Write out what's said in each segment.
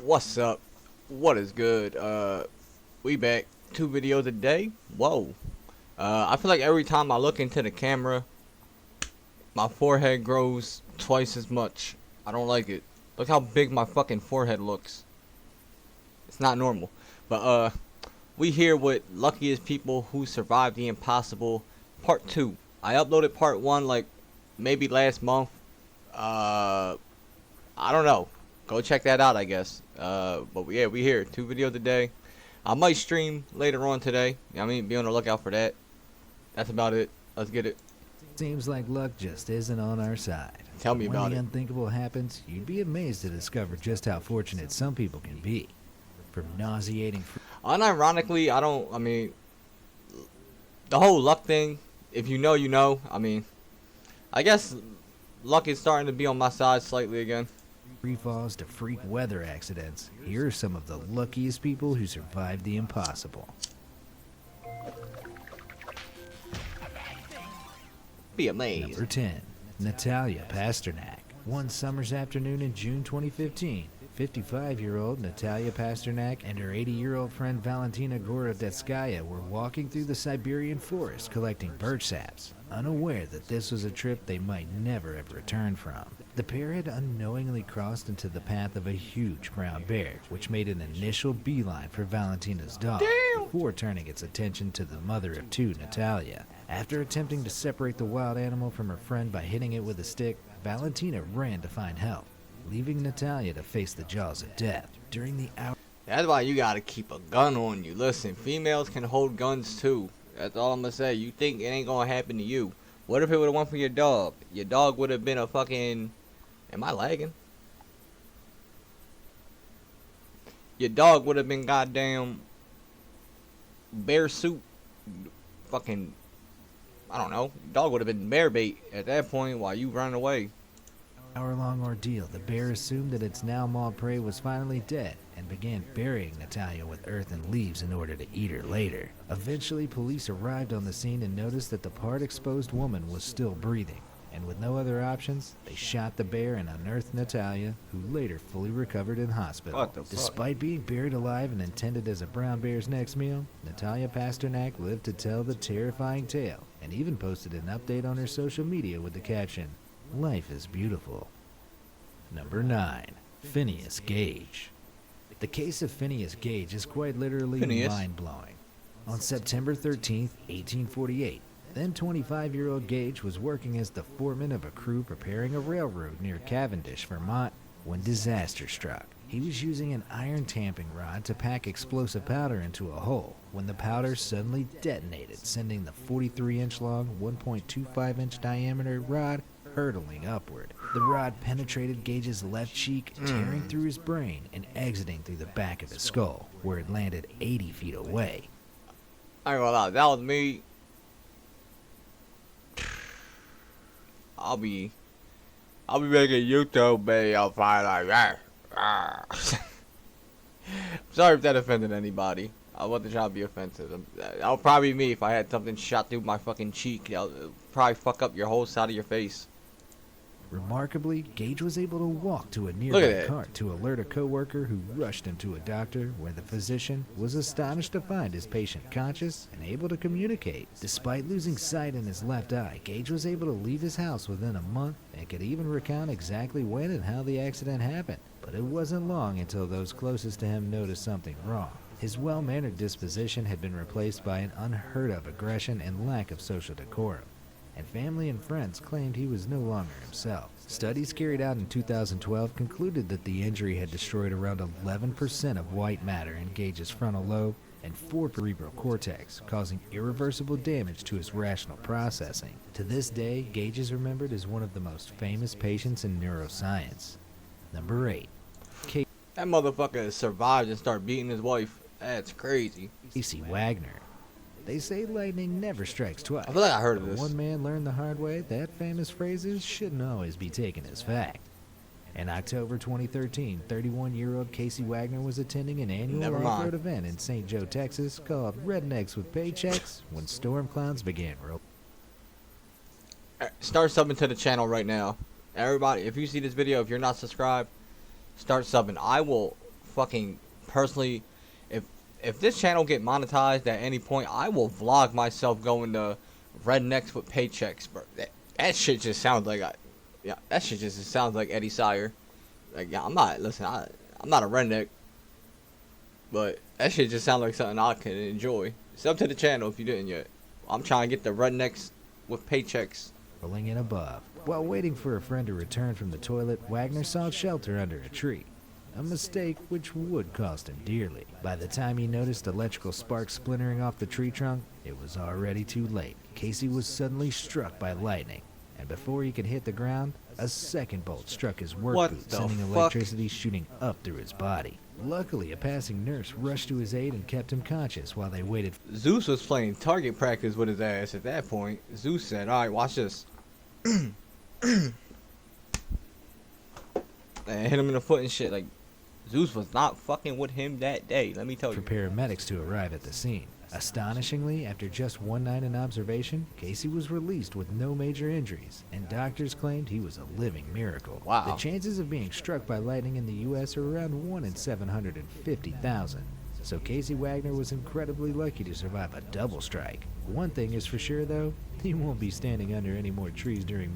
What's up? What is good? We back. 2 videos a day. Whoa. I feel like every time I look into the camera, my forehead grows twice as much. I don't like it. Look how big my fucking forehead looks. It's not normal. But we here with Luckiest People Who Survived the Impossible Part 2. I uploaded Part 1 like maybe last month. I don't know. Go check that out, I guess. But yeah, we here. 2 videos a day. I might stream later on today. I mean, be on the lookout for that. That's about it. Let's get it. Seems like luck just isn't on our side. Tell me about When it. the unthinkable happens, you'd be amazed to discover just how fortunate some people can be. From nauseating Unironically, I mean, the whole luck thing, if you know, you know. I mean, I guess luck is starting to be on my side slightly again. free falls to freak weather accidents, here are some of the luckiest people who survived the impossible. Be amazed. Number 10. Natalia Pasternak. One summer's afternoon in June 2015, 55-year-old Natalia Pasternak and her 80-year-old friend Valentina Gorodetskaya were walking through the Siberian forest collecting birch saps, unaware that this was a trip they might never have returned from. The pair had unknowingly crossed into the path of a huge brown bear, which made an initial beeline for Valentina's dog, before turning its attention to the mother of two, Natalia. After attempting to separate the wild animal from her friend by hitting it with a stick, Valentina ran to find help, leaving Natalia to face the jaws of death. During the hour That's why you gotta keep a gun on you. Listen, females can hold guns too. That's all I'm gonna say. You think it ain't gonna happen to you. What if it would've went for your dog? Your dog would've been a fucking... Am I lagging? Your dog would've been goddamn... bear soup. Fucking... I don't know. Dog would've been bear bait at that point while you run away. hour-long ordeal, the bear assumed that its now mauled prey was finally dead and began burying Natalia with earth and leaves in order to eat her later. Eventually, police arrived on the scene and noticed that the part-exposed woman was still breathing, and with no other options, they shot the bear and unearthed Natalia, who later fully recovered in hospital. What the fuck? Despite being buried alive and intended as a brown bear's next meal, Natalia Pasternak lived to tell the terrifying tale, and even posted an update on her social media with the caption, "Life is beautiful." Number 9. Phineas Gage. The case of Phineas Gage is quite literally Phineas. mind-blowing. On September 13, 1848, then 25-year-old Gage was working as the foreman of a crew preparing a railroad near Cavendish, Vermont, when disaster struck. He was using an iron tamping rod to pack explosive powder into a hole when the powder suddenly detonated, sending the 43-inch long, 1.25-inch diameter rod hurtling upward. The rod penetrated Gage's left cheek, tearing through his brain and exiting through the back of his skull, where it landed 80 feet away. I ain't gonna lie, if that was me. I'll be making YouTube videos probably like that. Sorry if that offended anybody. I wasn't trying to be offensive. That would probably be me if I had something shot through my fucking cheek. That would probably fuck up your whole side of your face. Remarkably, Gage was able to walk to a Look at nearby that. cart to alert a coworker who rushed him to a doctor, where the physician was astonished to find his patient conscious and able to communicate. Despite losing sight in his left eye, Gage was able to leave his house within a month and could even recount exactly when and how the accident happened. But it wasn't long until those closest to him noticed something wrong. His well-mannered disposition had been replaced by an unheard-of aggression and lack of social decorum, and family and friends claimed he was no longer himself. Studies carried out in 2012 concluded that the injury had destroyed around 11% of white matter in Gage's frontal lobe and 4 cerebral cortex, causing irreversible damage to his rational processing. To this day, Gage is remembered as one of the most famous patients in neuroscience. Number 8. That motherfucker survived and started beating his wife. That's crazy. Casey Wagner. They say lightning never strikes twice. I feel like I heard of But this. one man learned the hard way that famous phrases shouldn't always be taken as fact. In October 2013, 31-year-old Casey Wagner was attending an annual Never mind. off-road event in St. Joe, Texas, called Rednecks with Paychecks, when storm clouds began rolling. Start subbing to the channel right now. Everybody, if you see this video, if you're not subscribed, start subbing. I will fucking personally, if if this channel get monetized at any point, I will vlog myself going to rednecks with paychecks, bro. That shit just sounds like yeah, that shit just sounds like Eddie Sire. Like, yeah, I'm not, listen, I'm not a redneck, but that shit just sounds like something I can enjoy. Sub to the channel if you didn't yet. I'm trying to get the rednecks with paychecks. Rolling in above. While waiting for a friend to return from the toilet, Wagner sought shelter under a tree. A mistake which would cost him dearly. By the time he noticed electrical sparks splintering off the tree trunk, it was already too late. Casey was suddenly struck by lightning, and before he could hit the ground, a second bolt struck his work boot, sending electricity shooting up through his body. Luckily, a passing nurse rushed to his aid and kept him conscious while they waited. Zeus was playing target practice with his ass at that point. Zeus said, alright, watch this. And hit him in the foot and shit. Like, Zeus was not fucking with him that day, let me tell you. For paramedics to arrive at the scene. Astonishingly, after just one night in observation, Casey was released with no major injuries, and doctors claimed he was a living miracle. Wow. The chances of being struck by lightning in the U.S. are around 1 in 750,000. So Casey Wagner was incredibly lucky to survive a double strike. One thing is for sure, though, he won't be standing under any more trees during...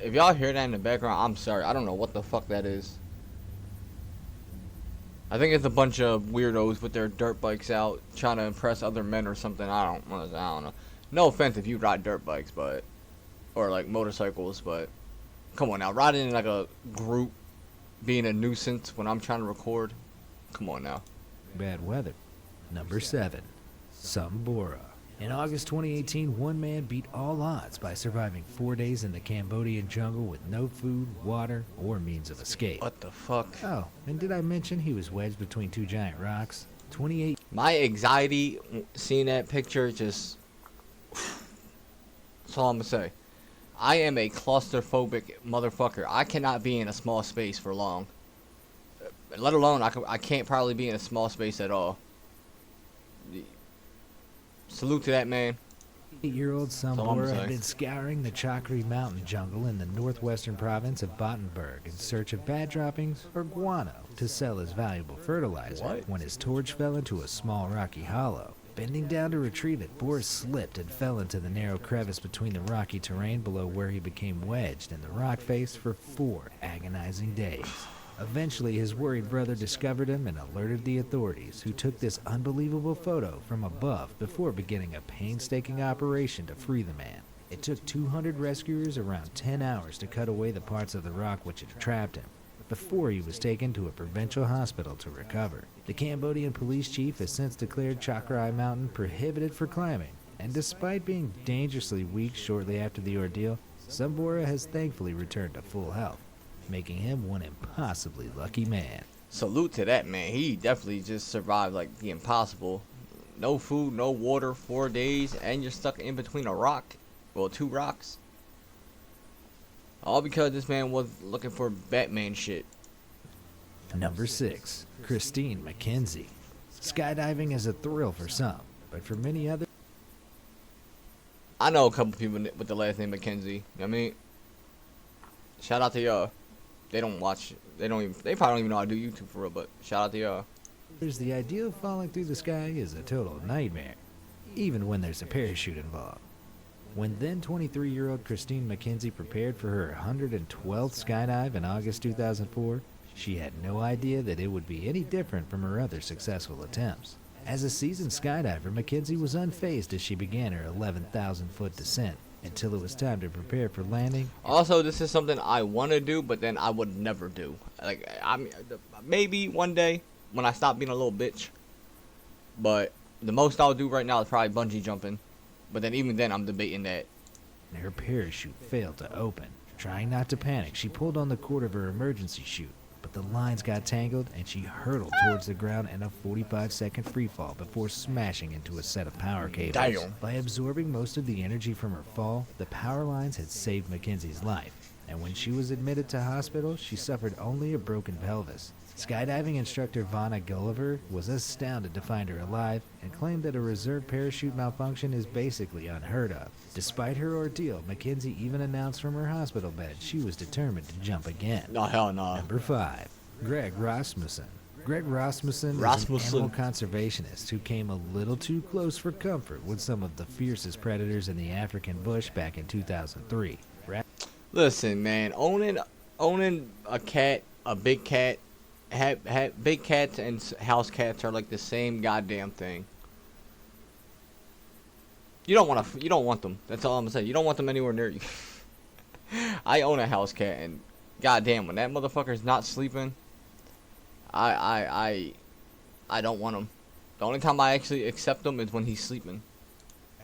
If y'all hear that in the background, I'm sorry. I don't know what the fuck that is. I think it's a bunch of weirdos with their dirt bikes out trying to impress other men or something. I don't know. No offense if you ride dirt bikes, but or like motorcycles, but come on now, riding in like a group, being a nuisance when I'm trying to record. Come on now. Bad weather. Number 7. Sambora. In August 2018, one man beat all odds by surviving 4 days in the Cambodian jungle with no food, water, or means of escape. What the fuck? Oh, and did I mention he was wedged between 2 giant rocks? 28. My anxiety seeing that picture just... That's all I'm gonna say. I am a claustrophobic motherfucker. I cannot be in a small space for long. Let alone, I can't probably be in a small space at all. Salute to that man. 8-year-old all I'm Sambora saying. had been scouring the Chakri mountain jungle in the northwestern province of Battenberg in search of bad droppings or guano to sell as valuable fertilizer. What? When his torch fell into a small rocky hollow. Bending down to retrieve it, Boris slipped and fell into the narrow crevice between the rocky terrain below where he became wedged in the rock face for 4 agonizing days. Eventually, his worried brother discovered him and alerted the authorities, who took this unbelievable photo from above before beginning a painstaking operation to free the man. It took 200 rescuers around 10 hours to cut away the parts of the rock which had trapped him, before he was taken to a provincial hospital to recover. The Cambodian police chief has since declared Chakrai Mountain prohibited for climbing, and despite being dangerously weak shortly after the ordeal, Sambora has thankfully returned to full health, making him one impossibly lucky man. Salute to that man. He definitely just survived like the impossible. No food, no water, 4 days, and you're stuck in between a rock. Well, 2 rocks. All because this man was looking for Batman shit. Number 6. Christine McKenzie. Skydiving is a thrill for some, but for many others... I know a couple people with the last name McKenzie. You know what I mean? Shout out to y'all. They don't watch. They probably don't even know I do YouTube for real, but shout out to y'all. The idea of falling through the sky is a total nightmare, even when there's a parachute involved. When then 23-year-old Christine McKenzie prepared for her 112th skydive in August 2004, she had no idea that it would be any different from her other successful attempts. As a seasoned skydiver, McKenzie was unfazed as she began her 11,000-foot descent, until it was time to prepare for landing. Also, this is something I want to do, but then I would never do. Like, maybe one day when I stop being a little bitch. But the most I'll do right now is probably bungee jumping. But then even then, I'm debating that. Her parachute failed to open. Trying not to panic, she pulled on the cord of her emergency chute, but the lines got tangled and she hurtled towards the ground in a 45-second freefall before smashing into a set of power cables. Damn. By absorbing most of the energy from her fall, the power lines had saved Mackenzie's life, and when she was admitted to hospital, she suffered only a broken pelvis. Skydiving instructor Vanna Gulliver was astounded to find her alive and claimed that a reserve parachute malfunction is basically unheard of. Despite her ordeal, Mackenzie even announced from her hospital bed she was determined to jump again. No, hell no. Number 5. Greg Rasmussen. Greg Rasmussen is an Rasmussen. animal conservationist who came a little too close for comfort with some of the fiercest predators in the African bush back in 2003. Listen, man, owning a cat, a big cat, big cats and house cats are like the same goddamn thing. You don't want them. That's all I'm gonna say. You don't want them anywhere near you. I own a house cat, and goddamn, when that motherfucker's not sleeping, I don't want him. The only time I actually accept him is when he's sleeping.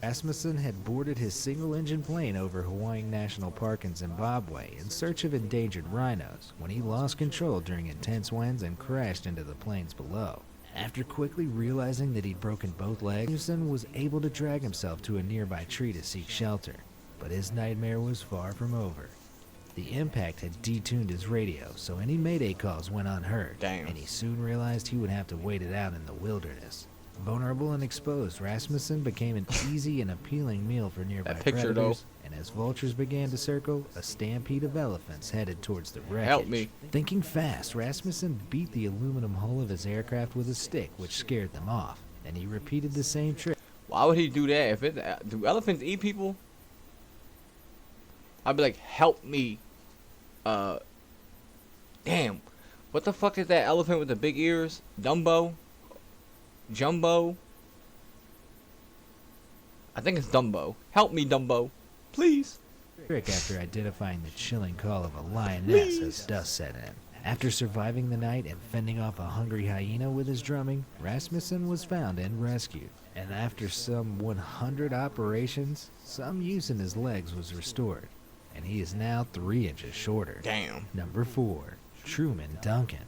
Rasmussen had boarded his single-engine plane over Hawaiian National Park in Zimbabwe in search of endangered rhinos when he lost control during intense winds and crashed into the plains below. After quickly realizing that he'd broken both legs, Rasmussen was able to drag himself to a nearby tree to seek shelter, but his nightmare was far from over. The impact had detuned his radio, so any mayday calls went unheard, Damn. and he soon realized he would have to wait it out in the wilderness. Vulnerable and exposed, Rasmussen became an easy and appealing meal for nearby That picture, predators, and as vultures began to circle, a stampede of elephants headed towards the wreckage. Help me. Thinking fast, Rasmussen beat the aluminum hull of his aircraft with a stick, which scared them off, and he repeated the same trick. Why would he do that? Do elephants eat people? I'd be like, help me. Damn. What the fuck is that elephant with the big ears? Dumbo? Jumbo? I think it's Dumbo. Help me, Dumbo. Please. After identifying the chilling call of a lioness as dusk set in. After surviving the night and fending off a hungry hyena with his drumming, Rasmussen was found and rescued. And after some 100 operations, some use in his legs was restored, and he is now 3 inches shorter. Damn. Number 4, Truman Duncan.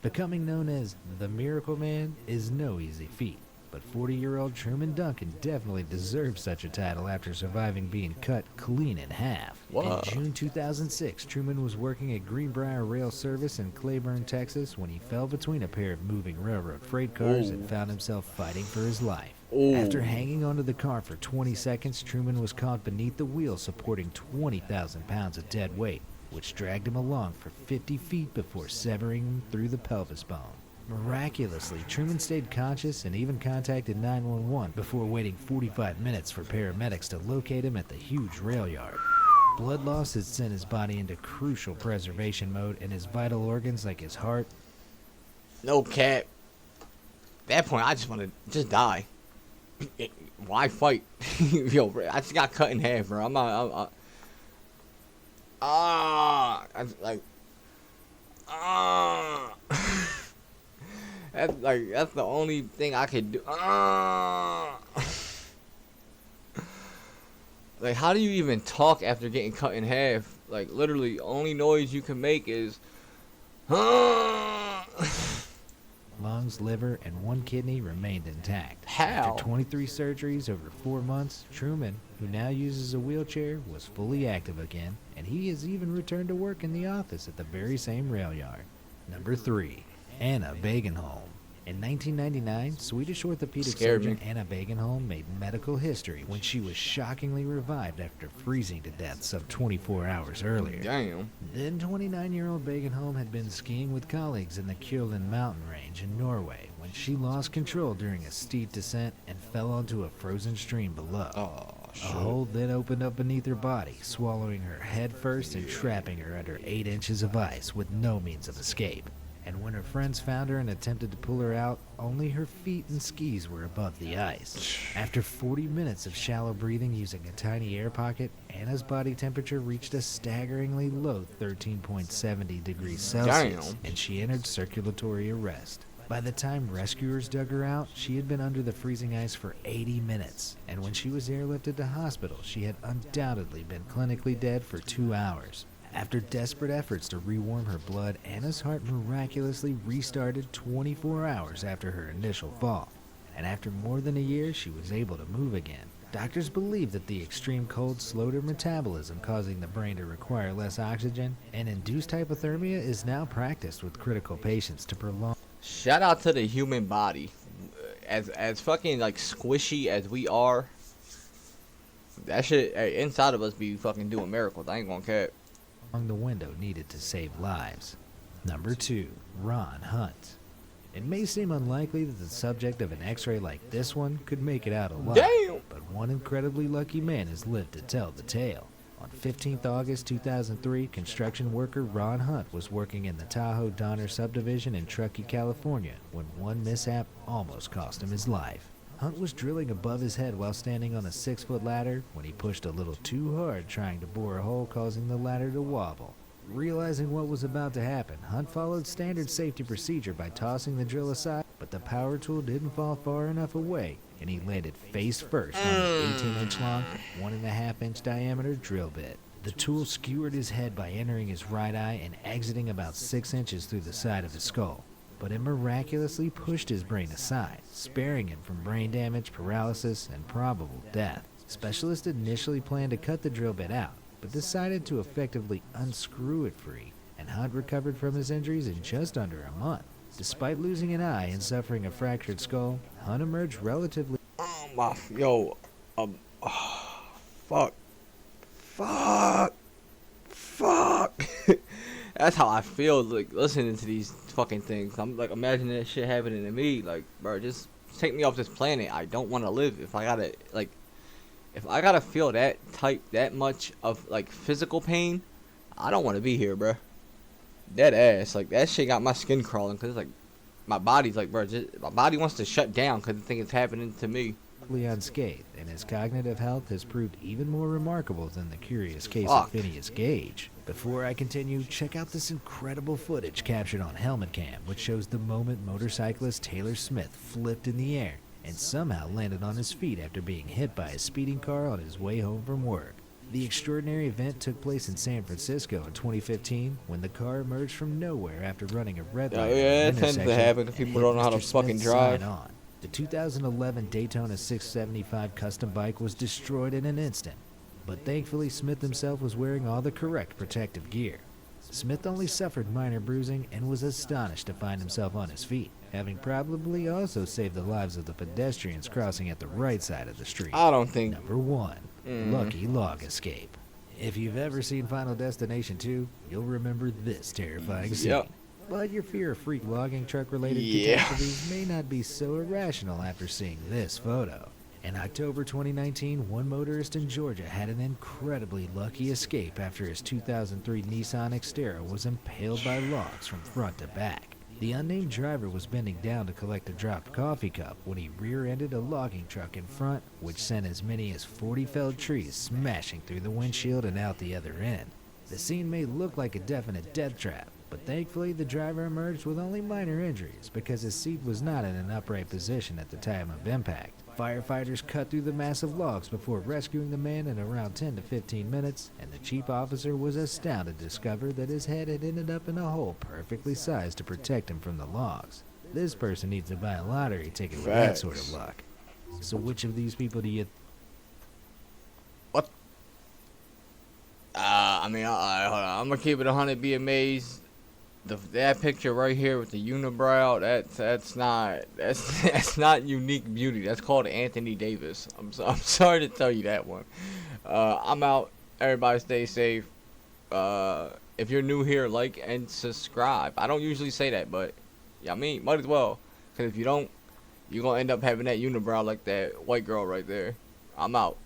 Becoming known as the Miracle Man is no easy feat, but 40-year-old Truman Duncan definitely deserves such a title after surviving being cut clean in half. Whoa. In June 2006, Truman was working at Greenbrier Rail Service in Claiborne, Texas, when he fell between a pair of moving railroad freight cars and found himself fighting for his life. After hanging onto the car for 20 seconds, Truman was caught beneath the wheel supporting 20,000 pounds of dead weight, which dragged him along for 50 feet before severing him through the pelvis bone. Miraculously, Truman stayed conscious and even contacted 911 before waiting 45 minutes for paramedics to locate him at the huge rail yard. Blood loss had sent his body into crucial preservation mode, and his vital organs like his heart. No cap. At that point, I just want to just die. Why fight? Yo, bro, I just got cut in half, bro. I'm not. That's the only thing I could do. Like, how do you even talk after getting cut in half? Like, literally, only noise you can make is. Lungs, liver, and 1 kidney remained intact. How? After 23 surgeries over 4 months, Truman, who now uses a wheelchair, was fully active again, and he has even returned to work in the office at the very same rail yard. Number 3, Anna Bagenholm. In 1999, Swedish orthopedic surgeon Anna Bagenholm made medical history when she was shockingly revived after freezing to death some 24 hours earlier. Damn. Then 29-year-old Bagenholm had been skiing with colleagues in the Kjolden mountain range in Norway when she lost control during a steep descent and fell onto a frozen stream below. Oh, A shit. hole then opened up beneath her body, swallowing her head first and trapping her under 8 inches of ice with no means of escape. And when her friends found her and attempted to pull her out, only her feet and skis were above the ice. After 40 minutes of shallow breathing using a tiny air pocket, Anna's body temperature reached a staggeringly low 13.70 degrees Celsius, Damn. and she entered circulatory arrest. By the time rescuers dug her out, she had been under the freezing ice for 80 minutes, and when she was airlifted to hospital, she had undoubtedly been clinically dead for 2 hours. After desperate efforts to rewarm her blood, Anna's heart miraculously restarted 24 hours after her initial fall. And after more than a year, she was able to move again. Doctors believe that the extreme cold slowed her metabolism, causing the brain to require less oxygen, and induced hypothermia is now practiced with critical patients to prolong. Shout out to the human body. As fucking like squishy as we are, that shit inside of us be fucking doing miracles. I ain't gonna cap. The window needed to save lives. Number 2, Ron Hunt. It may seem unlikely that the subject of an x-ray like this one could make it out alive, Damn. but one incredibly lucky man has lived to tell the tale. On 15th August 2003, construction worker Ron Hunt was working in the Tahoe Donner subdivision in Truckee, California, when one mishap almost cost him his life. Hunt was drilling above his head while standing on a 6-foot ladder when he pushed a little too hard, trying to bore a hole, causing the ladder to wobble. Realizing what was about to happen, Hunt followed standard safety procedure by tossing the drill aside, but the power tool didn't fall far enough away, and he landed face first on the 18-inch long, 1.5-inch diameter drill bit. The tool skewered his head by entering his right eye and exiting about 6 inches through the side of his skull, but it miraculously pushed his brain aside, sparing him from brain damage, paralysis, and probable death. Specialists initially planned to cut the drill bit out, but decided to effectively unscrew it free, and Hunt recovered from his injuries in just under a month. Despite losing an eye and suffering a fractured skull, Hunt emerged relatively... Oh my, yo, fuck, fuck. That's how I feel, like, listening to these fucking things. I'm, like, imagining that shit happening to me. Like, bro, just take me off this planet. I don't want to live if I gotta, like, if I gotta feel that much of, like, physical pain, I don't want to be here, bro. Dead ass. Like, that shit got my skin crawling, because, like, my body's like, bro, my body wants to shut down because it thinks it's happening to me. unscathed, and his cognitive health has proved even more remarkable than the curious case of Phineas Gage. Before I continue, check out this incredible footage captured on helmet cam, which shows the moment motorcyclist Taylor Smith flipped in the air and somehow landed on his feet after being hit by a speeding car on his way home from work. The extraordinary event took place in San Francisco in 2015 when the car emerged from nowhere after running a red light. Yeah, it tends to happen if people don't know how to fucking drive. The 2011 Daytona 675 custom bike was destroyed in an instant, but thankfully Smith himself was wearing all the correct protective gear. Smith only suffered minor bruising and was astonished to find himself on his feet, having probably also saved the lives of the pedestrians crossing at the right side of the street. I don't think... Number 1. Lucky log escape. If you've ever seen Final Destination 2, you'll remember this terrifying scene. Yep. But your fear of freak logging truck-related catastrophes may not be so irrational after seeing this photo. In October 2019, one motorist in Georgia had an incredibly lucky escape after his 2003 Nissan Xterra was impaled by logs from front to back. The unnamed driver was bending down to collect a dropped coffee cup when he rear-ended a logging truck in front, which sent as many as 40 felled trees smashing through the windshield and out the other end. The scene may look like a definite death trap, but thankfully the driver emerged with only minor injuries because his seat was not in an upright position at the time of impact. Firefighters cut through the massive logs before rescuing the man in around 10 to 15 minutes, and the chief officer was astounded to discover that his head had ended up in a hole perfectly sized to protect him from the logs. This person needs to buy a lottery ticket with that sort of luck. So which of these people do you... What? I mean, hold on. I'm gonna keep it 100, be amazed. That picture right here with the unibrow, that's not unique beauty. That's called Anthony Davis. I'm sorry to tell you that one. I'm out. Everybody stay safe. If you're new here, like and subscribe. I don't usually say that, but yeah, I mean, might as well. Cause if you don't, you're gonna end up having that unibrow like that white girl right there. I'm out.